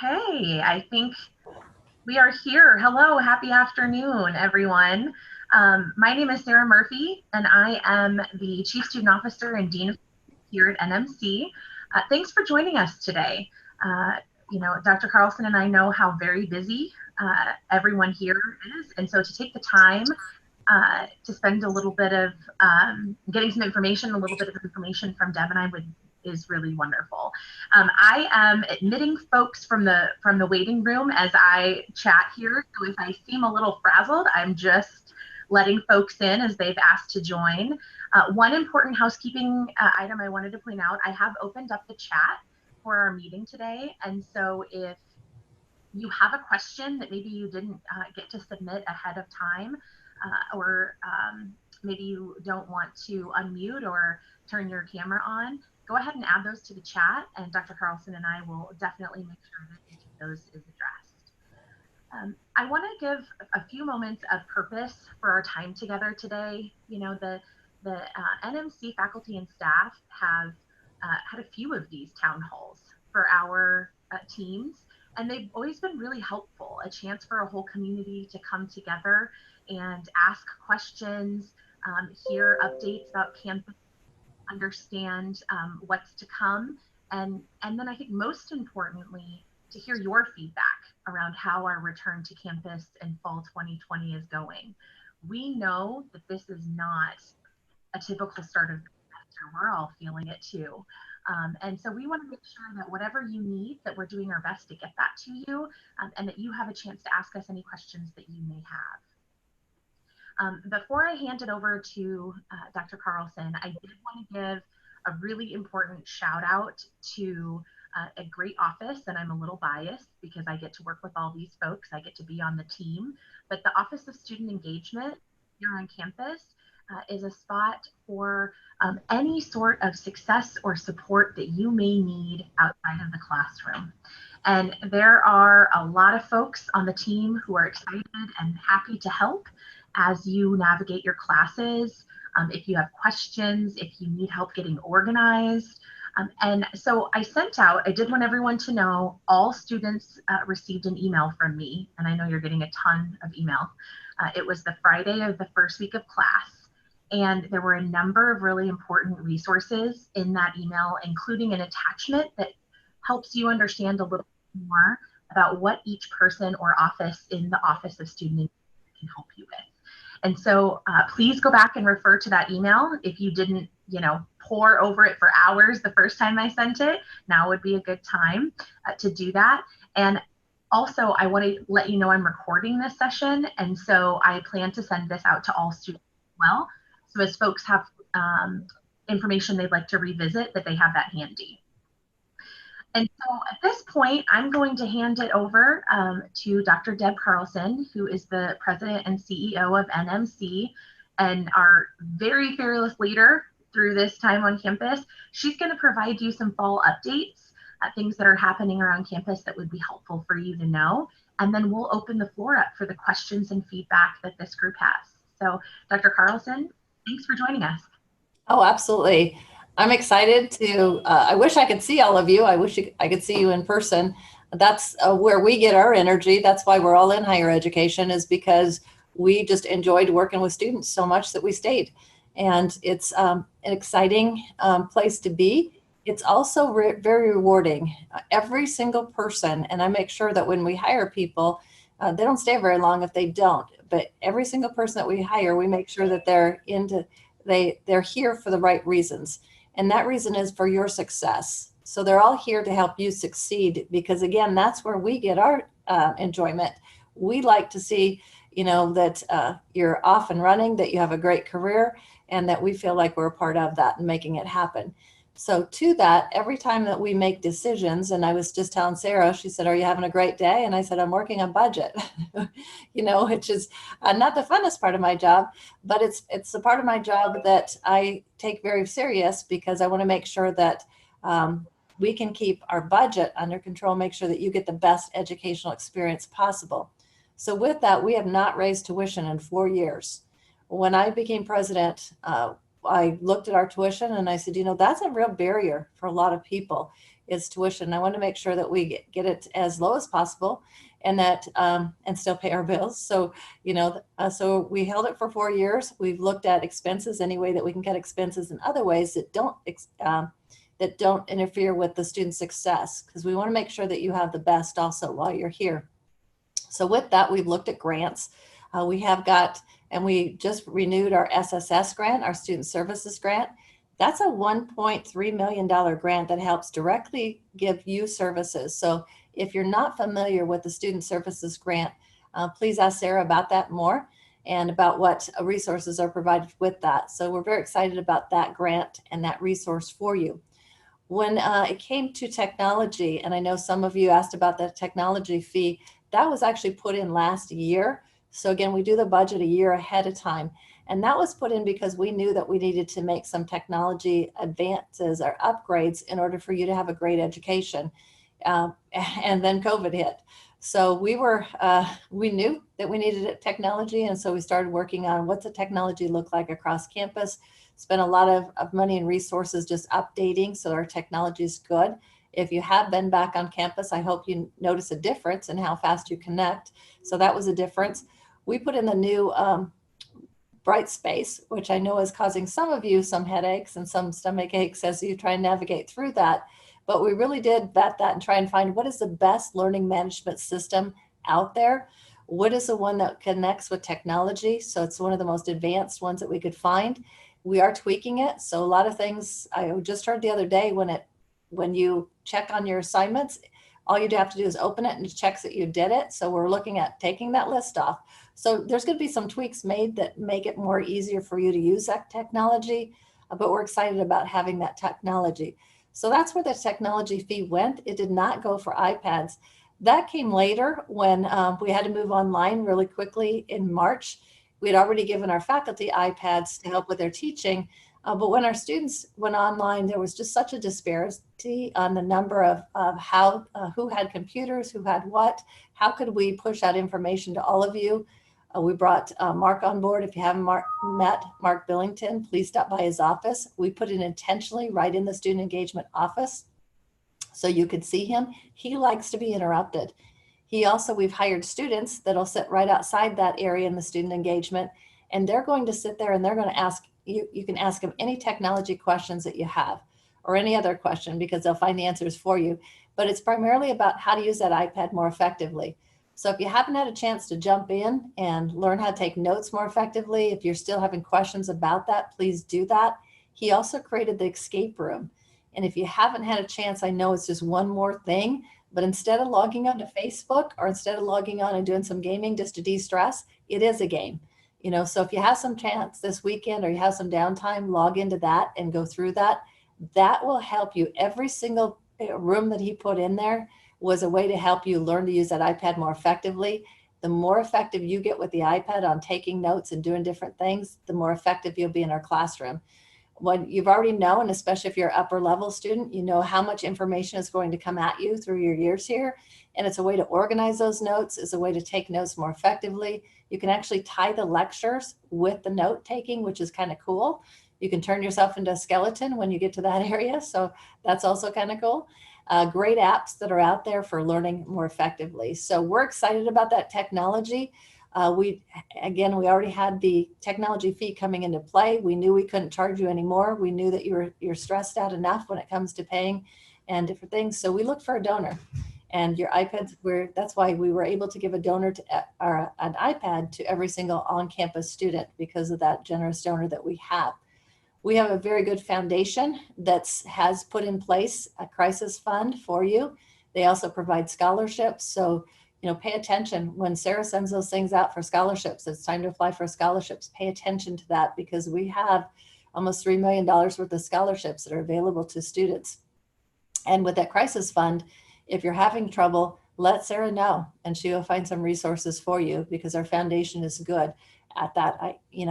Hey, I think we are here. Hello, happy afternoon, everyone. My name is Sarah Murphy, and I am the Chief Student Officer and Dean of here at NMC. Thanks for joining us today. Uh, Dr. Carlson and I know how very busy everyone here is, and so to take the time to spend a little bit of getting some information, a little bit of information from Deb and I would is really wonderful. I am admitting folks from the waiting room as I chat here. So if I seem a little frazzled, I'm just letting folks in as they've asked to join. One important housekeeping item I wanted to point out: I have opened up the chat for our meeting today, and so if you have a question that maybe you didn't get to submit ahead of time, or maybe you don't want to unmute or turn your camera on, go ahead and add those to the chat, and Dr. Carlson and I will definitely make sure that each of those is addressed. I want to give a few moments of purpose for our time together today. The NMC faculty and staff have had a few of these town halls for our teams, and they've always been really helpful, a chance for a whole community to come together and ask questions, hear updates about campus, understand what's to come, and then I think most importantly, to hear your feedback around how our return to campus in fall 2020 is going. We know that this is not a typical start of the semester. We're all feeling it too. And so we want to make sure that whatever you need, that we're doing our best to get that to you, and that you have a chance to ask us any questions that you may have. Before I hand it over to Dr. Carlson, I did want to give a really important shout out to a great office, and I'm a little biased because I get to work with all these folks. I get to be on the team, but the Office of Student Engagement here on campus is a spot for any sort of success or support that you may need outside of the classroom. And there are a lot of folks on the team who are excited and happy to help as you navigate your classes, if you have questions, if you need help getting organized. And so I did want everyone to know all students received an email from me, and I know you're getting a ton of email. It was the Friday of the first week of class, and there were a number of really important resources in that email, including an attachment that helps you understand a little more about what each person or office in the Office of Student Engagement can help you with. And so please go back and refer to that email. If you didn't, pore over it for hours the first time I sent it, now would be a good time to do that. And also, I want to let you know I'm recording this session, and so I plan to send this out to all students as well. So as folks have information they'd like to revisit, that they have that handy. And so at this point, I'm going to hand it over to Dr. Deb Carlson, who is the president and CEO of NMC and our very fearless leader through this time on campus. She's going to provide you some fall updates, things that are happening around campus that would be helpful for you to know. And then we'll open the floor up for the questions and feedback that this group has. So Dr. Carlson, thanks for joining us. Oh, absolutely. I'm excited to, I wish I could see all of you. I wish I could see you in person. That's where we get our energy. That's why we're all in higher education, is because we just enjoyed working with students so much that we stayed. And it's an exciting place to be. It's also very rewarding. Every single person, and I make sure that when we hire people, they don't stay very long if they don't. But every single person that we hire, we make sure that they're here for the right reasons. And that reason is for your success. So they're all here to help you succeed, because again, that's where we get our enjoyment. We like to see, that you're off and running, that you have a great career, and that we feel like we're a part of that and making it happen. So to that, every time that we make decisions, and I was just telling Sarah, she said, "Are you having a great day?" And I said, "I'm working on budget," which is not the funnest part of my job, but it's the part of my job that I take very serious, because I want to make sure that we can keep our budget under control, make sure that you get the best educational experience possible. So with that, we have not raised tuition in 4 years. When I became president, I looked at our tuition and I said, that's a real barrier for a lot of people. is tuition. I want to make sure that we get it as low as possible, and that and still pay our bills. So, so we held it for 4 years. We've looked at expenses, any way that we can cut expenses in other ways that don't interfere with the student success, because we want to make sure that you have the best also while you're here. So with that, we've looked at grants. We have got, and we just renewed our SSS grant, our Student Services Grant. That's a $1.3 million grant that helps directly give you services. So if you're not familiar with the Student Services Grant, please ask Sarah about that more and about what resources are provided with that. So we're very excited about that grant and that resource for you. When it came to technology, and I know some of you asked about the technology fee, that was actually put in last year. So again, we do the budget a year ahead of time. And that was put in because we knew that we needed to make some technology advances or upgrades in order for you to have a great education. And then COVID hit. So we knew that we needed technology. And so we started working on what's the technology look like across campus, spent a lot of money and resources just updating so our technology is good. If you have been back on campus, I hope you notice a difference in how fast you connect. So that was a difference. We put in the new Bright Space, which I know is causing some of you some headaches and some stomach aches as you try and navigate through that. But we really did vet that and try and find what is the best learning management system out there. What is the one that connects with technology? So it's one of the most advanced ones that we could find. We are tweaking it. So a lot of things I just heard the other day, when you check on your assignments, all you'd have to do is open it and it checks that you did it. So we're looking at taking that list off. So there's going to be some tweaks made that make it more easier for you to use that technology, but we're excited about having that technology. So that's where the technology fee went. It did not go for iPads. That came later when we had to move online really quickly in March. We had already given our faculty iPads to help with their teaching. But when our students went online, there was just such a disparity on the number of how who had computers, who had what. How could we push out information to all of you? We brought Mark on board. If you haven't met Mark Billington, please stop by his office. We put it intentionally right in the student engagement office so you could see him. He likes to be interrupted. We've hired students that'll sit right outside that area in the student engagement, and they're going to sit there and they're going to ask you. You can ask them any technology questions that you have or any other question because they'll find the answers for you. But it's primarily about how to use that iPad more effectively. So if you haven't had a chance to jump in and learn how to take notes more effectively, if you're still having questions about that, please do that. He also created the escape room. And if you haven't had a chance, I know it's just one more thing, but instead of logging on to Facebook or instead of logging on and doing some gaming just to de-stress, it is a game. So if you have some chance this weekend or you have some downtime, log into that and go through that. That will help you. Every single room that he put in there was a way to help you learn to use that iPad more effectively. The more effective you get with the iPad on taking notes and doing different things, the more effective you'll be in our classroom. What you've already known, especially if you're an upper level student, you know how much information is going to come at you through your years here. And it's a way to organize those notes. It's a way to take notes more effectively. You can actually tie the lectures with the note taking, which is kind of cool. You can turn yourself into a skeleton when you get to that area. So that's also kind of cool. Great apps that are out there for learning more effectively. So we're excited about that technology. We already had the technology fee coming into play. We knew we couldn't charge you anymore. We knew that you're stressed out enough when it comes to paying and different things. So we looked for a donor, and your iPads that's why we were able to give a donor to an iPad to every single on-campus student because of that generous donor that we have. We have a very good foundation that has put in place a crisis fund for you. They also provide scholarships. So, pay attention when Sarah sends those things out for scholarships. It's time to apply for scholarships. Pay attention to that because we have almost $3 million worth of scholarships that are available to students. And with that crisis fund, if you're having trouble, let Sarah know and she will find some resources for you because our foundation is good at that. It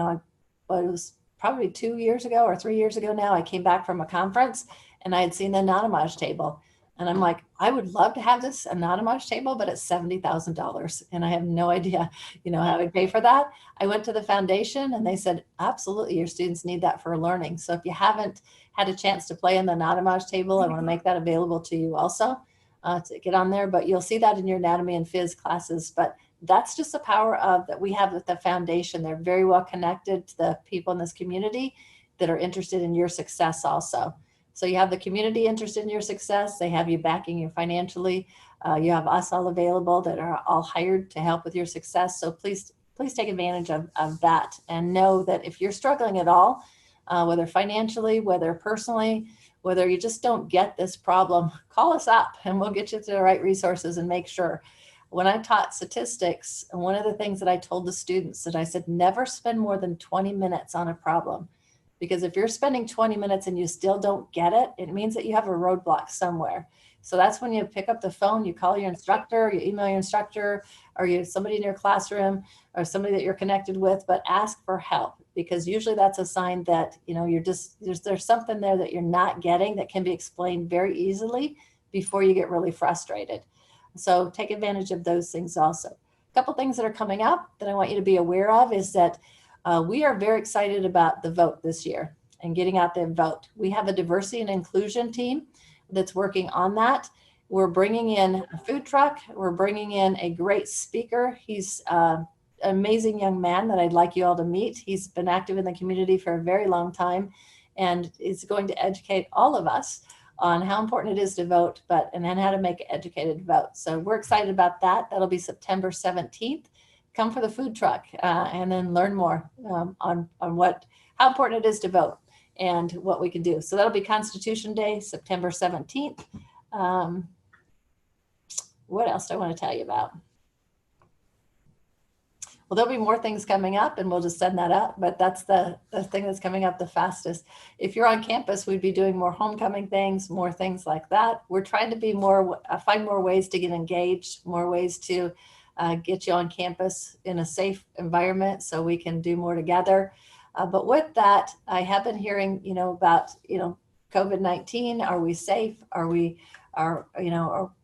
was probably 2 years ago or 3 years ago now, I came back from a conference and I had seen the anonymage table. And I'm like, I would love to have this anonymized table, but it's $70,000 and I have no idea, how to pay for that. I went to the foundation and they said, absolutely, your students need that for learning. So if you haven't had a chance to play in the anonymized table, I want to make that available to you also to get on there, but you'll see that in your anatomy and phys classes. But that's just the power of that we have with the foundation. They're very well connected to the people in this community that are interested in your success also. So you have the community interested in your success. They have you backing you financially. You have us all available that are all hired to help with your success. So please take advantage of that and know that if you're struggling at all, whether financially, whether personally, whether you just don't get this problem, call us up and we'll get you to the right resources and make sure. When I taught statistics, one of the things that I told the students that I said, never spend more than 20 minutes on a problem. Because if you're spending 20 minutes and you still don't get it, it means that you have a roadblock somewhere. So that's when you pick up the phone, you call your instructor, you email your instructor, or you somebody in your classroom or somebody that you're connected with, but ask for help, because usually that's a sign that, you're just, there's something there that you're not getting that can be explained very easily before you get really frustrated. So take advantage of those things also. A couple things that are coming up that I want you to be aware of is that we are very excited about the vote this year and getting out there and vote. We have a diversity and inclusion team that's working on that. We're bringing in a food truck. We're bringing in a great speaker. He's an amazing young man that I'd like you all to meet. He's been active in the community for a very long time and is going to educate all of us on how important it is to vote, and then how to make an educated vote. So we're excited about that. That'll be September 17th. Come for the food truck and then learn more on how important it is to vote and what we can do. So that'll be Constitution Day, September 17th. What else do I want to tell you about? Well, there'll be more things coming up and we'll just send that up, but that's the thing that's coming up the fastest. If you're on campus, we'd be doing more homecoming things, more things like that. We're trying to be find more ways to get engaged, more ways to get you on campus in a safe environment so we can do more together. But with that, I have been hearing, about, COVID-19. Are we safe? Are we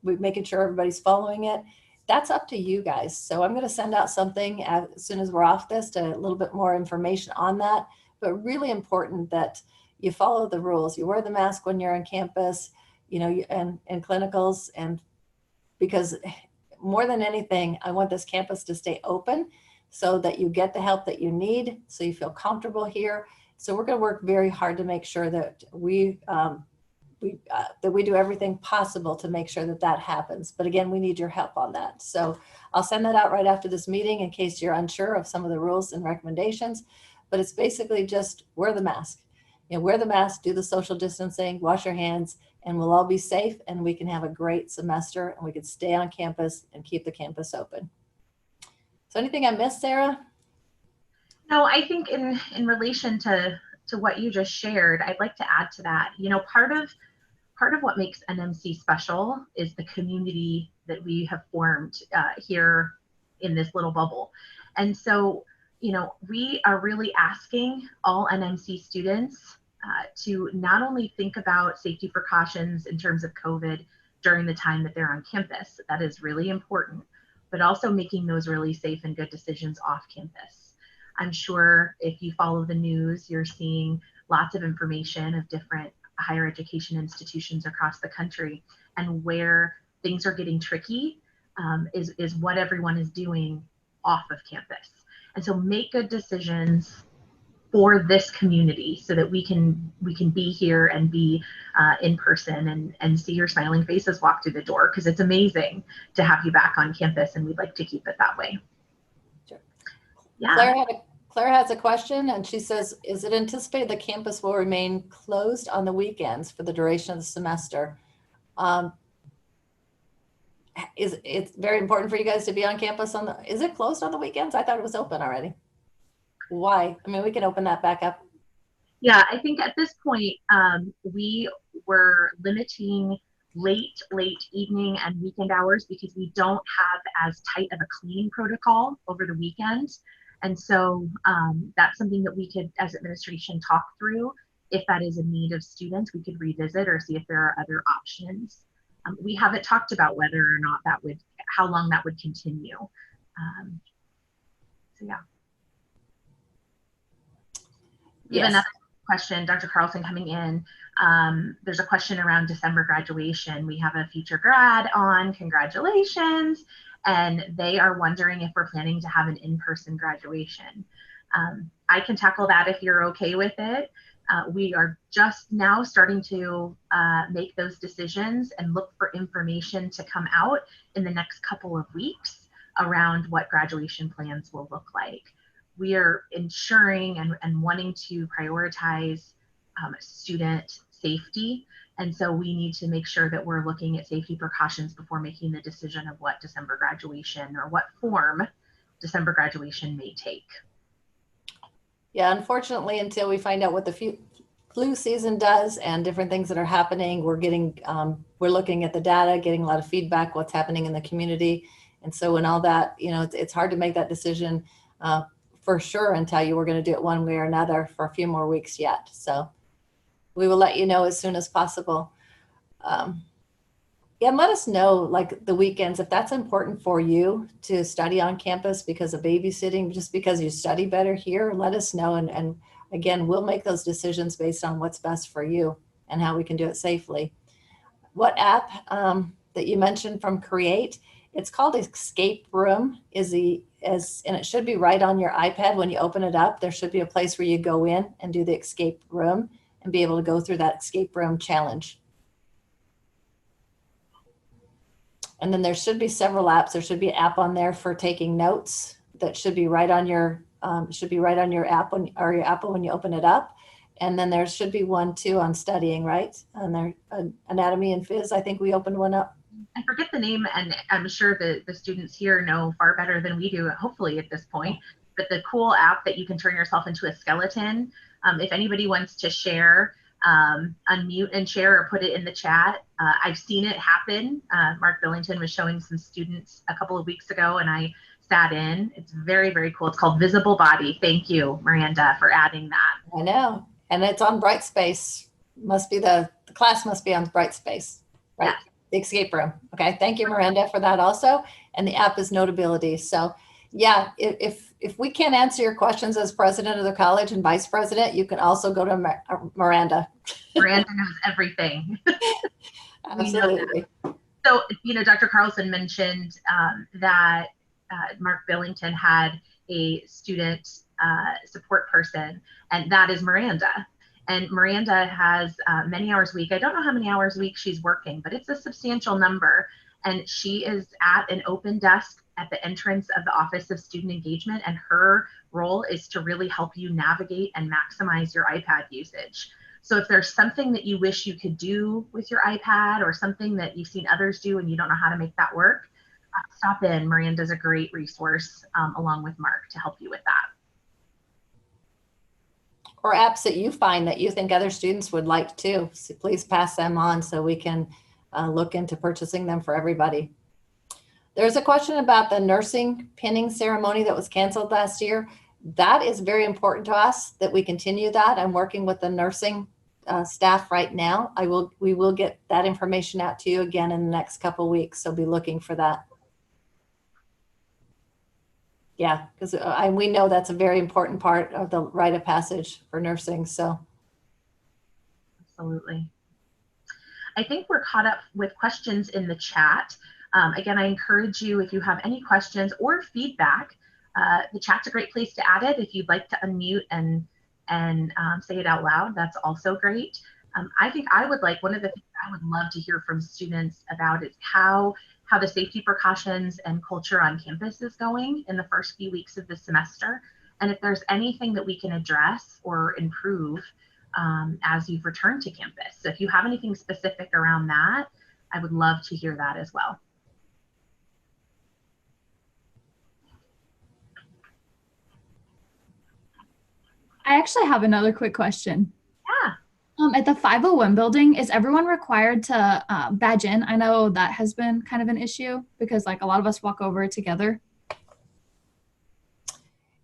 making sure everybody's following it? That's up to you guys. So I'm going to send out something as soon as we're off this to a little bit more information on that, but really important that you follow the rules. You wear the mask when you're on campus, and clinicals, and because more than anything, I want this campus to stay open so that you get the help that you need, so you feel comfortable here. So we're going to work very hard to make sure that we do everything possible to make sure that happens. But again, we need your help on that. So I'll send that out right after this meeting in case you're unsure of some of the rules and recommendations. But it's basically just wear the mask. Wear the mask, do the social distancing, wash your hands, and we'll all be safe and we can have a great semester and we can stay on campus and keep the campus open. So anything I missed, Sarah? No, I think in relation to what you just shared, I'd like to add to that. Part of what makes NMC special is the community that we have formed here in this little bubble. And so, we are really asking all NMC students to not only think about safety precautions in terms of COVID during the time that they're on campus, that is really important, but also making those really safe and good decisions off campus. I'm sure if you follow the news, you're seeing lots of information of different higher education institutions across the country, and where things are getting tricky is what everyone is doing off of campus. And so make good decisions for this community so that we can be here and be in person and see your smiling faces walk through the door, because it's amazing to have you back on campus and we'd like to keep it that way. Sure. Yeah. Claire has a question and she says, is it anticipated the campus will remain closed on the weekends for the duration of the semester? It's very important for you guys to be on campus is it closed on the weekends? I thought it was open already. Why? I mean, we can open that back up. Yeah, I think at this point, we were limiting late evening and weekend hours because we don't have as tight of a cleaning protocol over the weekend. And so that's something that we could, as administration, talk through. If that is a need of students, we could revisit or see if there are other options. We haven't talked about whether or not how long that would continue. So yeah. We have Yes. another question, Dr. Carlson coming in. There's a question around December graduation. We have a future grad on, congratulations. And they are wondering if we're planning to have an in-person graduation. I can tackle that if you're okay with it. We are just now starting to make those decisions and look for information to come out in the next couple of weeks around what graduation plans will look like. We are ensuring and wanting to prioritize student safety. And so we need to make sure that we're looking at safety precautions before making the decision of what December graduation or what form December graduation may take. Yeah, unfortunately, until we find out what the flu season does and different things that are happening, we're looking at the data, getting a lot of feedback, what's happening in the community. And so when all that, it's hard to make that decision for sure and tell you we're going to do it one way or another for a few more weeks yet. So we will let you know as soon as possible. Yeah, and let us know, like the weekends, if that's important for you to study on campus because of babysitting, just because you study better here, let us know. And again, we'll make those decisions based on what's best for you and how we can do it safely. What app that you mentioned from Create, it's called Escape Room, and it should be right on your iPad. When you open it up, there should be a place where you go in and do the Escape Room and be able to go through that Escape Room challenge. And then there should be several apps. There should be an app on there for taking notes that should be right on your app or your Apple when you open it up. And then there should be one too on studying, right? And there, anatomy and phys. I think we opened one up. I forget the name, and I'm sure the students here know far better than we do, hopefully at this point. But the cool app that you can turn yourself into a skeleton. If anybody wants to share, unmute and share or put it in the chat. I've seen it happen. Mark Billington was showing some students a couple of weeks ago and I sat in. It's very, very cool. It's called Visible Body. Thank you, Miranda, for adding that. I know. And it's on Brightspace. Must be the class must be on Brightspace, right? Yeah. The Escape Room. Okay. Thank you, Miranda, for that also. And the app is Notability. So yeah, if we can't answer your questions as president of the college and vice president, you can also go to Miranda. Miranda knows everything. Absolutely. So, Dr. Carlson mentioned that Mark Billington had a student support person, and that is Miranda. And Miranda has many hours a week. I don't know how many hours a week she's working, but it's a substantial number. And she is at an open desk at the entrance of the Office of Student Engagement, and her role is to really help you navigate and maximize your iPad usage. So if there's something that you wish you could do with your iPad or something that you've seen others do and you don't know how to make that work, stop in. Miranda's a great resource along with Mark to help you with that. Or apps that you find that you think other students would like too. So please pass them on so we can look into purchasing them for everybody. There's a question about the nursing pinning ceremony that was canceled last year. That is very important to us that we continue that. I'm working with the nursing staff right now. We will get that information out to you again in the next couple of weeks. So be looking for that. Yeah, because we know that's a very important part of the rite of passage for nursing. So absolutely. I think we're caught up with questions in the chat. Again, I encourage you, if you have any questions or feedback, the chat's a great place to add it. If you'd like to unmute and say it out loud, that's also great. I think one of the things I would love to hear from students about is how the safety precautions and culture on campus is going in the first few weeks of the semester. And if there's anything that we can address or improve as you've returned to campus. So if you have anything specific around that, I would love to hear that as well. I actually have another quick question. Yeah. At the 501 building, is everyone required to badge in? I know that has been kind of an issue because like a lot of us walk over together.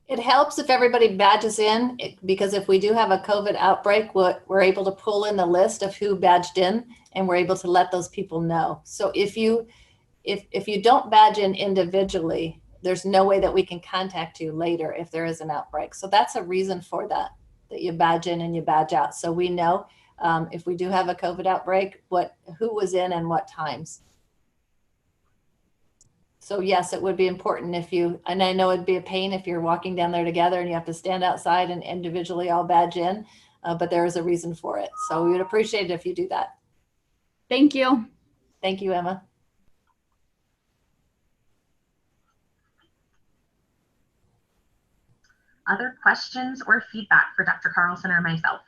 It helps if everybody badges in, because if we do have a COVID outbreak, we're able to pull in the list of who badged in, and we're able to let those people know. So if you don't badge in individually, there's no way that we can contact you later if there is an outbreak. So that's a reason for that you badge in and you badge out. So we know if we do have a COVID outbreak, who was in and what times. So yes, it would be important and I know it'd be a pain if you're walking down there together and you have to stand outside and individually all badge in, but there is a reason for it. So we would appreciate it if you do that. Thank you. Thank you, Emma. Other questions or feedback for Dr. Carlson or myself?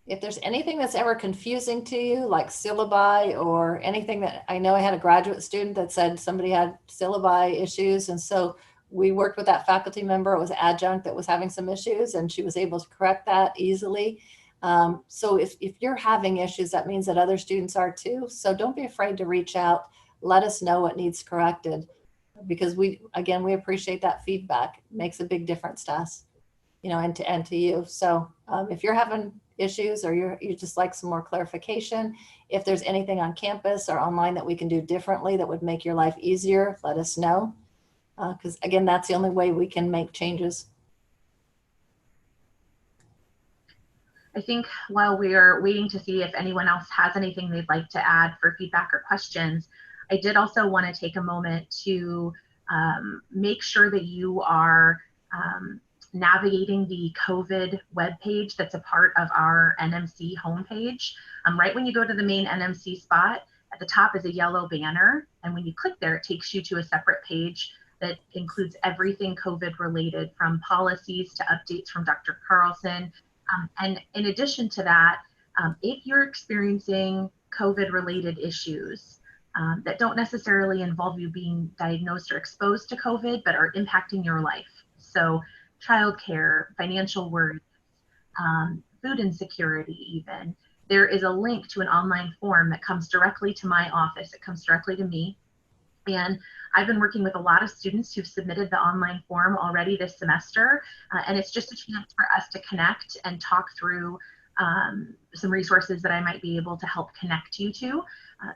If there's anything that's ever confusing to you, like syllabi or anything that I know I had a graduate student that said somebody had syllabi issues. And so we worked with that faculty member. It was adjunct that was having some issues and she was able to correct that easily. So if you're having issues, that means that other students are too. So don't be afraid to reach out. Let us know what needs corrected, because we appreciate that feedback. It makes a big difference to us, and to you. So if you're having issues or you just like some more clarification, if there's anything on campus or online that we can do differently that would make your life easier, let us know. Because again, that's the only way we can make changes. I think while we're waiting to see if anyone else has anything they'd like to add for feedback or questions, I did also want to take a moment to make sure that you are navigating the COVID webpage that's a part of our NMC homepage. Right when you go to the main NMC spot, at the top is a yellow banner. And when you click there, it takes you to a separate page that includes everything COVID related, from policies to updates from Dr. Carlson. And in addition to that, if you're experiencing COVID related issues that don't necessarily involve you being diagnosed or exposed to COVID, but are impacting your life. So childcare, financial worries, food insecurity even, there is a link to an online form that comes directly to my office. It comes directly to me. And I've been working with a lot of students who've submitted the online form already this semester. And it's just a chance for us to connect and talk through some resources that I might be able to help connect you to.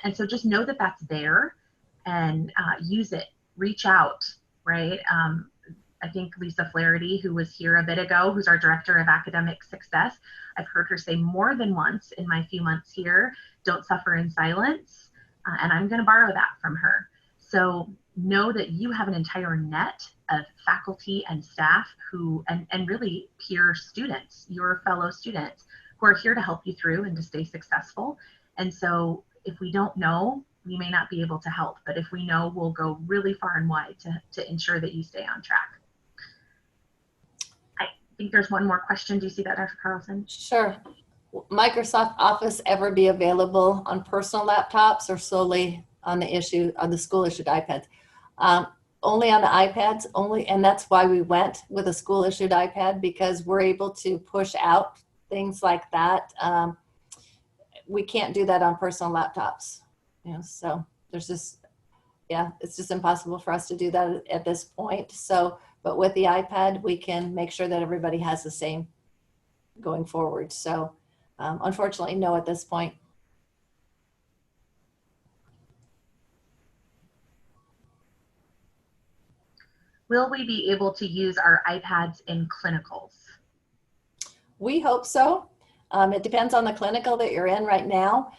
And so just know that that's there and use it, reach out, right? I think Lisa Flaherty, who was here a bit ago, who's our Director of Academic Success, I've heard her say more than once in my few months here, don't suffer in silence. And I'm going to borrow that from her. So know that you have an entire net of faculty and staff and really peer students, your fellow students, who are here to help you through and to stay successful. And so if we don't know, we may not be able to help, but if we know, we'll go really far and wide to ensure that you stay on track. I think there's one more question. Do you see that, Dr. Carlson? Sure. Microsoft Office ever be available on personal laptops or solely on the school issued iPads? Only on the iPads, and that's why we went with a school issued iPad, because we're able to push out things like that. We can't do that on personal laptops, so there's just, it's just impossible for us to do that at this point. So, but with the iPad, we can make sure that everybody has the same going forward. So unfortunately, no at this point. Will we be able to use our iPads in clinicals? We hope so. It depends on the clinical that you're in right now,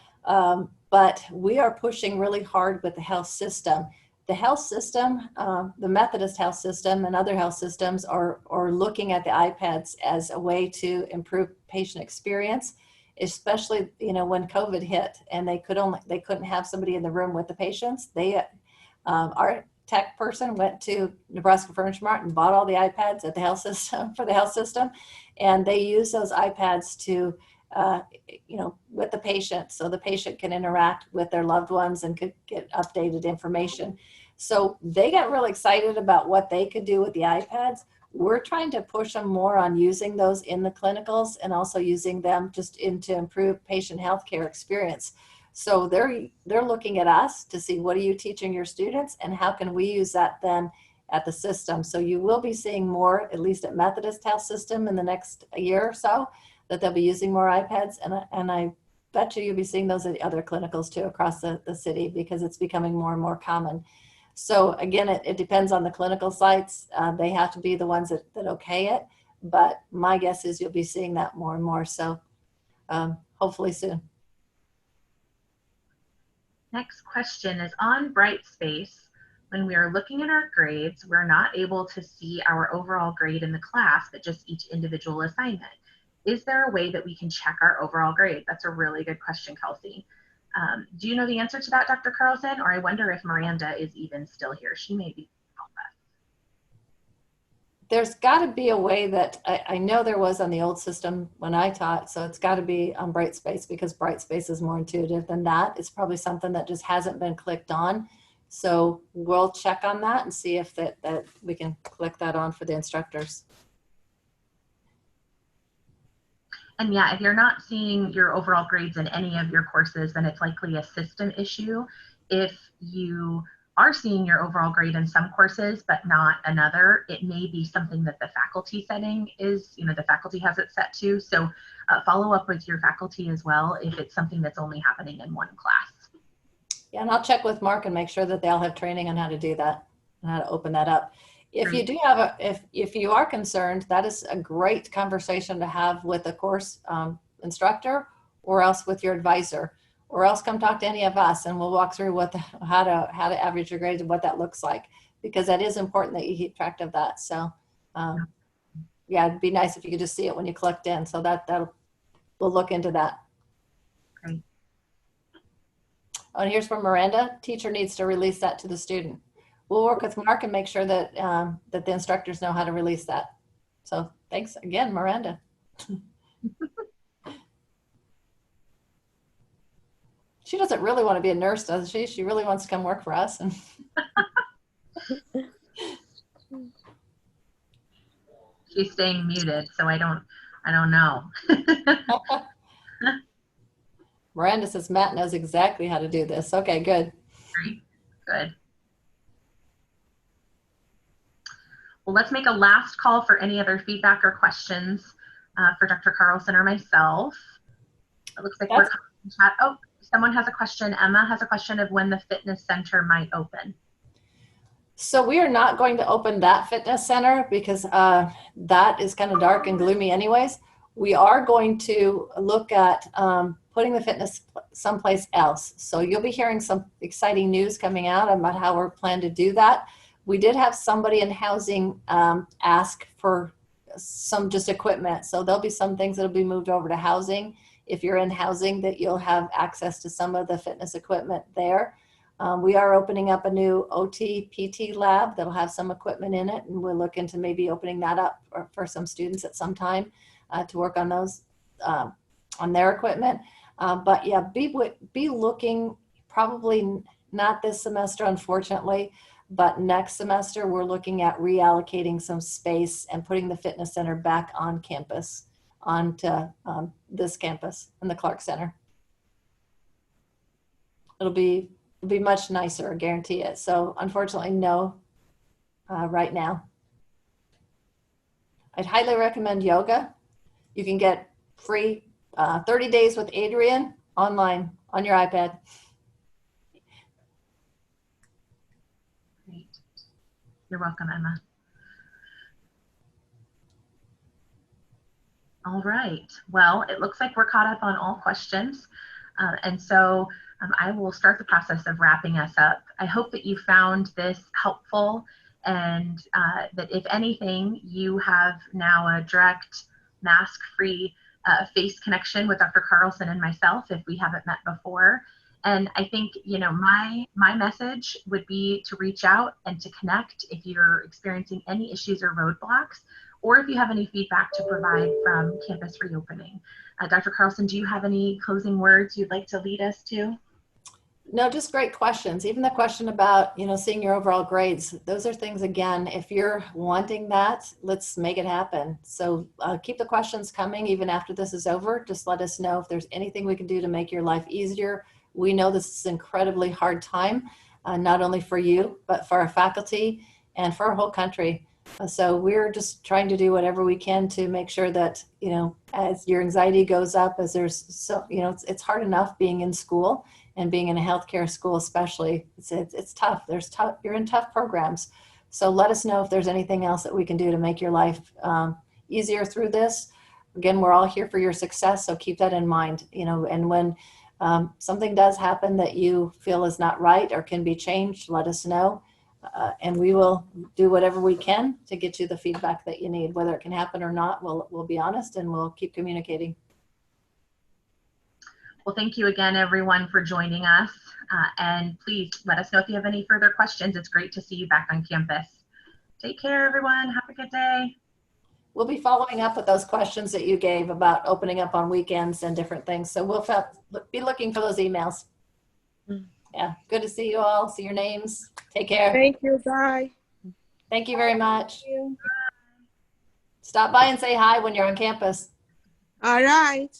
but we are pushing really hard with the health system. The health system, the Methodist health system and other health systems are looking at the iPads as a way to improve patient experience, especially when COVID hit and they couldn't have somebody in the room with the patients. Our tech person went to Nebraska Furniture Mart and bought all the iPads at the health system for the health system, and they use those iPads to with the patient, so the patient can interact with their loved ones and could get updated information. So they got really excited about what they could do with the iPads. We're trying to push them more on using those in the clinicals and also using them just to improve patient healthcare experience. So they're looking at us to see what are you teaching your students and how can we use that then at the system. So you will be seeing more, at least at Methodist Health System in the next year or so, that they'll be using more iPads. And I bet you'll be seeing those at other clinicals too across the city, because it's becoming more and more common. So again, it depends on the clinical sites. They have to be the ones that okay it. But my guess is you'll be seeing that more and more. So hopefully soon. Next question is on Brightspace. When we are looking at our grades, we're not able to see our overall grade in the class, but just each individual assignment. Is there a way that we can check our overall grade? That's a really good question, Kelsey. Do you know the answer to that, Dr. Carlson? Or I wonder if Miranda is even still here. She may be. There's got to be a way that I know there was on the old system when I taught. So it's got to be on Brightspace, because Brightspace is more intuitive than that. It's probably something that just hasn't been clicked on. So we'll check on that and see if that we can click that on for the instructors. And yeah, if you're not seeing your overall grades in any of your courses, then it's likely a system issue. If you are seeing your overall grade in some courses, but not another, it may be something that the faculty setting is, the faculty has it set to. So follow up with your faculty as well if it's something that's only happening in one class. Yeah, and I'll check with Mark and make sure that they all have training on how to do that and how to open that up. If you do have if you are concerned, that is a great conversation to have with a course instructor, or else with your advisor, or else come talk to any of us and we'll walk through how to average your grades and what that looks like, because that is important that you keep track of that. So yeah, it'd be nice if you could just see it when you clicked in. So we'll look into that. Great. Oh, and here's from Miranda. Teacher needs to release that to the student. We'll work with Mark and make sure that that the instructors know how to release that. So thanks again, Miranda. She doesn't really want to be a nurse, does she? She really wants to come work for us. And she's staying muted, so I don't know. Miranda says Matt knows exactly how to do this. Okay, good. Great, good. Well, let's make a last call for any other feedback or questions for Dr. Carlson or myself. It looks like we're in chat. Oh, someone has a question. Emma has a question of when the fitness center might open. So we are not going to open that fitness center because that is kind of dark and gloomy anyways. We are going to look at putting the fitness someplace else. So you'll be hearing some exciting news coming out about how we're planning to do that. We did have somebody in housing ask for some just equipment. So there'll be some things that'll be moved over to housing. If you're in housing, that you'll have access to some of the fitness equipment there. We are opening up a new OT PT lab that'll have some equipment in it, and we'll look into maybe opening that up for some students at some time to work on those, on their equipment. But yeah, be looking, probably not this semester, unfortunately, but next semester we're looking at reallocating some space and putting the fitness center back on campus, onto this campus in the Clark Center. It'll be much nicer, I guarantee it. So unfortunately, no, right now. I'd highly recommend yoga. You can get free 30 days with Adrian online on your iPad. Great. You're welcome, Emma. All right. Well, it looks like we're caught up on all questions. And so I will start the process of wrapping us up. I hope that you found this helpful, and that if anything, you have now a direct mask-free face connection with Dr. Carlson and myself if we haven't met before. And I think, my message would be to reach out and to connect if you're experiencing any issues or roadblocks, or if you have any feedback to provide from campus reopening. Dr. Carlson, do you have any closing words you'd like to lead us to? No, just great questions. Even the question about, seeing your overall grades. Those are things, again, if you're wanting that, let's make it happen. So keep the questions coming even after this is over. Just let us know if there's anything we can do to make your life easier. we know this is an incredibly hard time, not only for you, but for our faculty and for our whole country. So we're just trying to do whatever we can to make sure that, you know, as your anxiety goes up, as there's so, you know, it's hard enough being in school and being in a healthcare school, especially. It's tough. You're in tough programs. So let us know if there's anything else that we can do to make your life easier through this. Again, we're all here for your success, so keep that in mind. You know, and when something does happen that you feel is not right or can be changed, let us know. And we will do whatever we can to get you the feedback that you need. Whether it can happen or not, we'll be honest and we'll keep communicating. Well, thank you again, everyone, for joining us. And please let us know if you have any further questions. It's great to see you back on campus. Take care, everyone. Have a good day. We'll be following up with those questions that you gave about opening up on weekends and different things. So we'll be looking for those emails. Yeah, good to see you all. See your names. Take care. Thank you. Bye. Thank you very much. Stop by and say hi when you're on campus. All right.